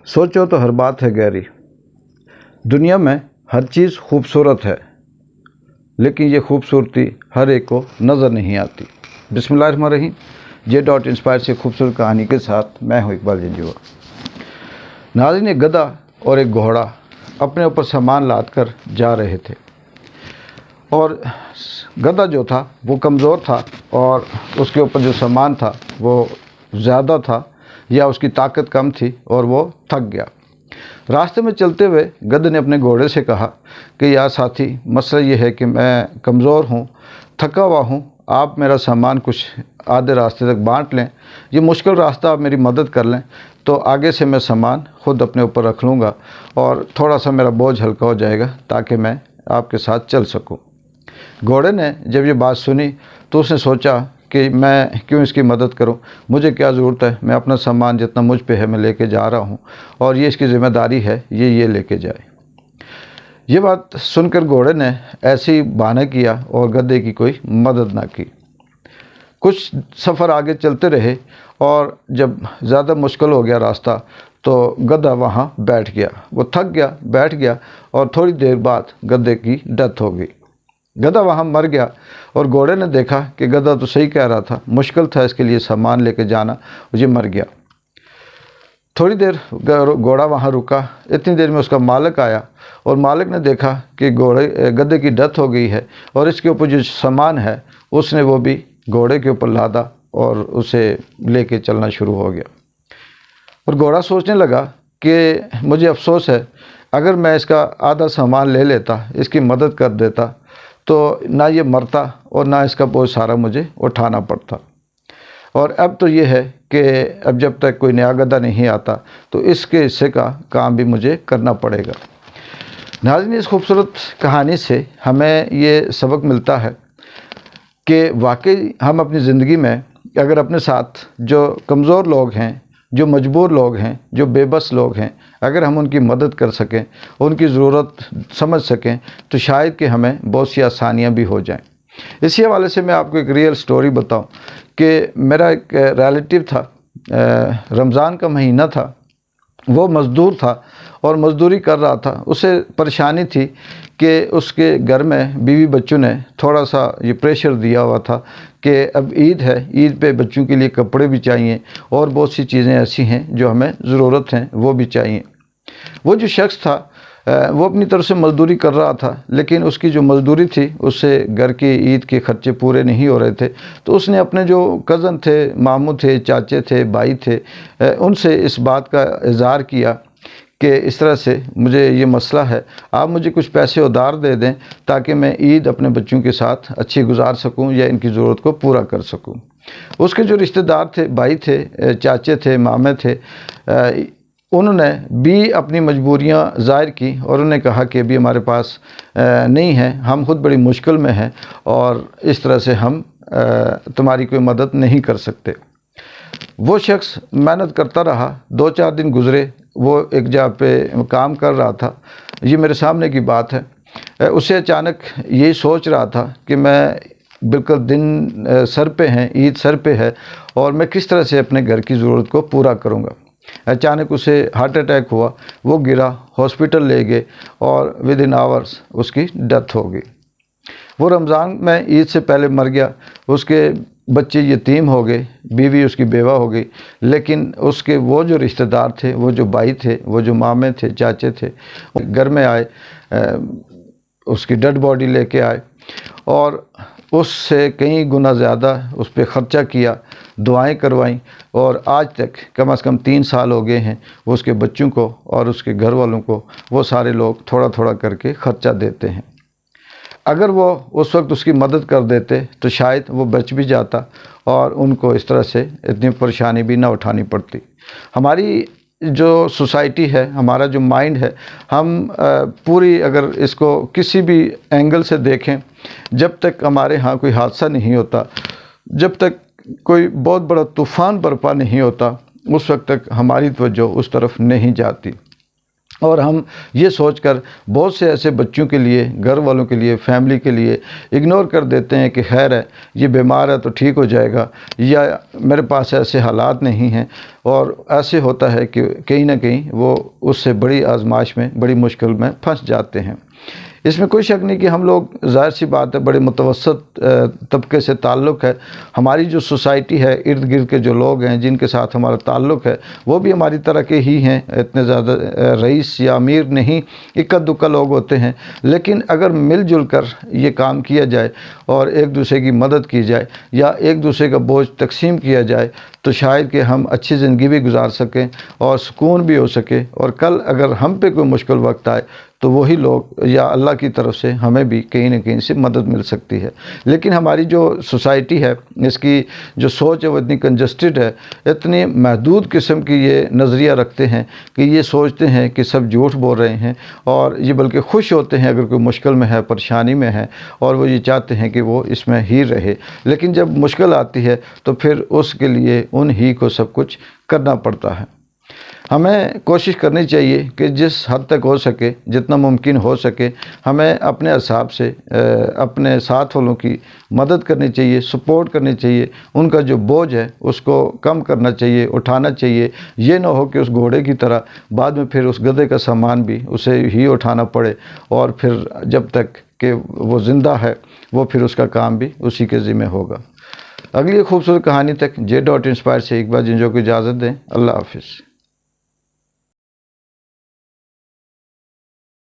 سوچو تو ہر بات ہے گہری. دنیا میں ہر چیز خوبصورت ہے لیکن یہ خوبصورتی ہر ایک کو نظر نہیں آتی. بسم اللہ الرحمن الرحیم. J.Inspire سے خوبصورت کہانی کے ساتھ میں ہوں اقبال جنجوعہ. ناظرین، ایک گدھا اور ایک گھوڑا اپنے اوپر سامان لاد کر جا رہے تھے، اور گدھا جو تھا وہ کمزور تھا اور اس کے اوپر جو سامان تھا وہ زیادہ تھا یا اس کی طاقت کم تھی اور وہ تھک گیا. راستے میں چلتے ہوئے گدھے نے اپنے گھوڑے سے کہا کہ یار ساتھی، مسئلہ یہ ہے کہ میں کمزور ہوں، تھکا ہوا ہوں، آپ میرا سامان کچھ آدھے راستے تک بانٹ لیں، یہ مشکل راستہ آپ میری مدد کر لیں تو آگے سے میں سامان خود اپنے اوپر رکھ لوں گا اور تھوڑا سا میرا بوجھ ہلکا ہو جائے گا تاکہ میں آپ کے ساتھ چل سکوں. گھوڑے نے جب یہ بات سنی تو اس نے سوچا کہ میں کیوں اس کی مدد کروں، مجھے کیا ضرورت ہے، میں اپنا سامان جتنا مجھ پہ ہے میں لے کے جا رہا ہوں اور یہ اس کی ذمہ داری ہے یہ لے کے جائے. یہ بات سن کر گھوڑے نے ایسے ہی بہانہ کیا اور گدھے کی کوئی مدد نہ کی. کچھ سفر آگے چلتے رہے اور جب زیادہ مشکل ہو گیا راستہ تو گدھا وہاں بیٹھ گیا. وہ تھک گیا، بیٹھ گیا اور تھوڑی دیر بعد گدھے کی ڈیتھ ہو گئی. گدھا وہاں مر گیا اور گھوڑے نے دیکھا کہ گدھا تو صحیح کہہ رہا تھا، مشکل تھا اس کے لیے سامان لے کے جانا، یہ مر گیا. تھوڑی دیر گھوڑا وہاں رکا. اتنی دیر میں اس کا مالک آیا اور مالک نے دیکھا کہ گدھے کی ڈیتھ ہو گئی ہے اور اس کے اوپر جو سامان ہے اس نے وہ بھی گھوڑے کے اوپر لادا اور اسے لے کے چلنا شروع ہو گیا. اور گھوڑا سوچنے لگا کہ مجھے افسوس ہے، اگر میں اس کا آدھا سامان لے لیتا، اس کی مدد کر دیتا تو نہ یہ مرتا اور نہ اس کا بوجھ سارا مجھے اٹھانا پڑتا. اور اب تو یہ ہے کہ اب جب تک کوئی نیا گدھا نہیں آتا تو اس کے حصے کا کام بھی مجھے کرنا پڑے گا. ناظرین، اس خوبصورت کہانی سے ہمیں یہ سبق ملتا ہے کہ واقعی ہم اپنی زندگی میں اگر اپنے ساتھ جو کمزور لوگ ہیں، جو مجبور لوگ ہیں، جو بے بس لوگ ہیں، اگر ہم ان کی مدد کر سکیں، ان کی ضرورت سمجھ سکیں تو شاید کہ ہمیں بہت سی آسانیاں بھی ہو جائیں. اسی حوالے سے میں آپ کو ایک ریئل سٹوری بتاؤں کہ میرا ایک ریلیٹیو تھا، رمضان کا مہینہ تھا، وہ مزدور تھا اور مزدوری کر رہا تھا. اسے پریشانی تھی کہ اس کے گھر میں بیوی بچوں نے تھوڑا سا یہ پریشر دیا ہوا تھا کہ اب عید ہے، عید پہ بچوں کے لیے کپڑے بھی چاہیے اور بہت سی چیزیں ایسی ہیں جو ہمیں ضرورت ہیں وہ بھی چاہیے. وہ جو شخص تھا وہ اپنی طرف سے مزدوری کر رہا تھا، لیکن اس کی جو مزدوری تھی اس سے گھر کے عید کے خرچے پورے نہیں ہو رہے تھے. تو اس نے اپنے جو کزن تھے، ماموں تھے، چاچے تھے، بھائی تھے، ان سے اس بات کا اظہار کیا کہ اس طرح سے مجھے یہ مسئلہ ہے، آپ مجھے کچھ پیسے ادھار دے دیں تاکہ میں عید اپنے بچوں کے ساتھ اچھی گزار سکوں یا ان کی ضرورت کو پورا کر سکوں. اس کے جو رشتہ دار تھے، بھائی تھے، چاچے تھے، مامے تھے، انہوں نے بھی اپنی مجبوریاں ظاہر کی اور انہوں نے کہا کہ ابھی ہمارے پاس نہیں ہے، ہم خود بڑی مشکل میں ہیں اور اس طرح سے ہم تمہاری کوئی مدد نہیں کر سکتے. وہ شخص محنت کرتا رہا. 2-4 دن گزرے، وہ ایک جگہ پہ کام کر رہا تھا، یہ میرے سامنے کی بات ہے. اسے اچانک یہی سوچ رہا تھا کہ میں بالکل دن سر پہ ہیں، عید سر پہ ہے اور میں کس طرح سے اپنے گھر کی ضرورت کو پورا کروں گا. اچانک اسے ہارٹ اٹیک ہوا، وہ گرا، ہاسپٹل لے گئے اور ودن آورس اس کی ڈیتھ ہو گئی. وہ رمضان میں عید سے پہلے مر گیا. اس کے بچے یتیم ہو گئے، بیوی اس کی بیوہ ہو گئی، لیکن اس کے وہ جو رشتہ دار تھے، وہ جو بھائی تھے، وہ جو مامے تھے، چاچے تھے، گھر میں آئے، اس کی ڈیڈ باڈی لے کے آئے اور اس سے کئی گنا زیادہ اس پہ خرچہ کیا، دعائیں کروائیں اور آج تک کم از کم 3 سال ہو گئے ہیں وہ اس کے بچوں کو اور اس کے گھر والوں کو وہ سارے لوگ تھوڑا تھوڑا کر کے خرچہ دیتے ہیں. اگر وہ اس وقت اس کی مدد کر دیتے تو شاید وہ بچ بھی جاتا اور ان کو اس طرح سے اتنی پریشانی بھی نہ اٹھانی پڑتی. ہماری جو سوسائٹی ہے، ہمارا جو مائنڈ ہے، ہم پوری اگر اس کو کسی بھی اینگل سے دیکھیں، جب تک ہمارے ہاں کوئی حادثہ نہیں ہوتا، جب تک کوئی بہت بڑا طوفان برپا نہیں ہوتا، اس وقت تک ہماری توجہ اس طرف نہیں جاتی. اور ہم یہ سوچ کر بہت سے ایسے بچوں کے لیے، گھر والوں کے لیے، فیملی کے لیے اگنور کر دیتے ہیں کہ خیر ہے، یہ بیمار ہے تو ٹھیک ہو جائے گا، یا میرے پاس ایسے حالات نہیں ہیں، اور ایسے ہوتا ہے کہ کہیں نہ کہیں وہ اس سے بڑی آزمائش میں، بڑی مشکل میں پھنس جاتے ہیں۔ اس میں کوئی شک نہیں کہ ہم لوگ، ظاہر سی بات ہے، بڑے متوسط طبقے سے تعلق ہے۔ ہماری جو سوسائٹی ہے، ارد گرد کے جو لوگ ہیں جن کے ساتھ ہمارا تعلق ہے، وہ بھی ہماری طرح کے ہی ہیں، اتنے زیادہ رئیس یا امیر نہیں، اکا دکا لوگ ہوتے ہیں۔ لیکن اگر مل جل کر یہ کام کیا جائے اور ایک دوسرے کی مدد کی جائے یا ایک دوسرے کا بوجھ تقسیم کیا جائے تو شاید کہ ہم اچھی زندگی بھی گزار سکیں اور سکون بھی ہو سکے، اور کل اگر ہم پہ کوئی مشکل وقت آئے تو وہی لوگ یا اللہ کی طرف سے ہمیں بھی کہیں نہ کہیں سے مدد مل سکتی ہے۔ لیکن ہماری جو سوسائٹی ہے، اس کی جو سوچ ہے وہ اتنی کنجسٹڈ ہے، اتنی محدود قسم کی یہ نظریہ رکھتے ہیں کہ یہ سوچتے ہیں کہ سب جھوٹ بول رہے ہیں، اور یہ بلکہ خوش ہوتے ہیں اگر کوئی مشکل میں ہے، پریشانی میں ہے، اور وہ یہ چاہتے ہیں کہ وہ اس میں ہی رہے۔ لیکن جب مشکل آتی ہے تو پھر اس کے لیے ان ہی کو سب کچھ کرنا پڑتا ہے۔ ہمیں کوشش کرنی چاہیے کہ جس حد تک ہو سکے، جتنا ممکن ہو سکے، ہمیں اپنے حساب سے اپنے ساتھ والوں کی مدد کرنی چاہیے، سپورٹ کرنی چاہیے، ان کا جو بوجھ ہے اس کو کم کرنا چاہیے، اٹھانا چاہیے۔ یہ نہ ہو کہ اس گھوڑے کی طرح بعد میں پھر اس گدھے کا سامان بھی اسے ہی اٹھانا پڑے، اور پھر جب تک کہ وہ زندہ ہے وہ پھر اس کا کام بھی اسی کے ذمہ ہوگا۔ اگلی خوبصورت کہانی تک J.Inspire سے ایک بار جنجو کو اجازت دیں۔ اللہ حافظ۔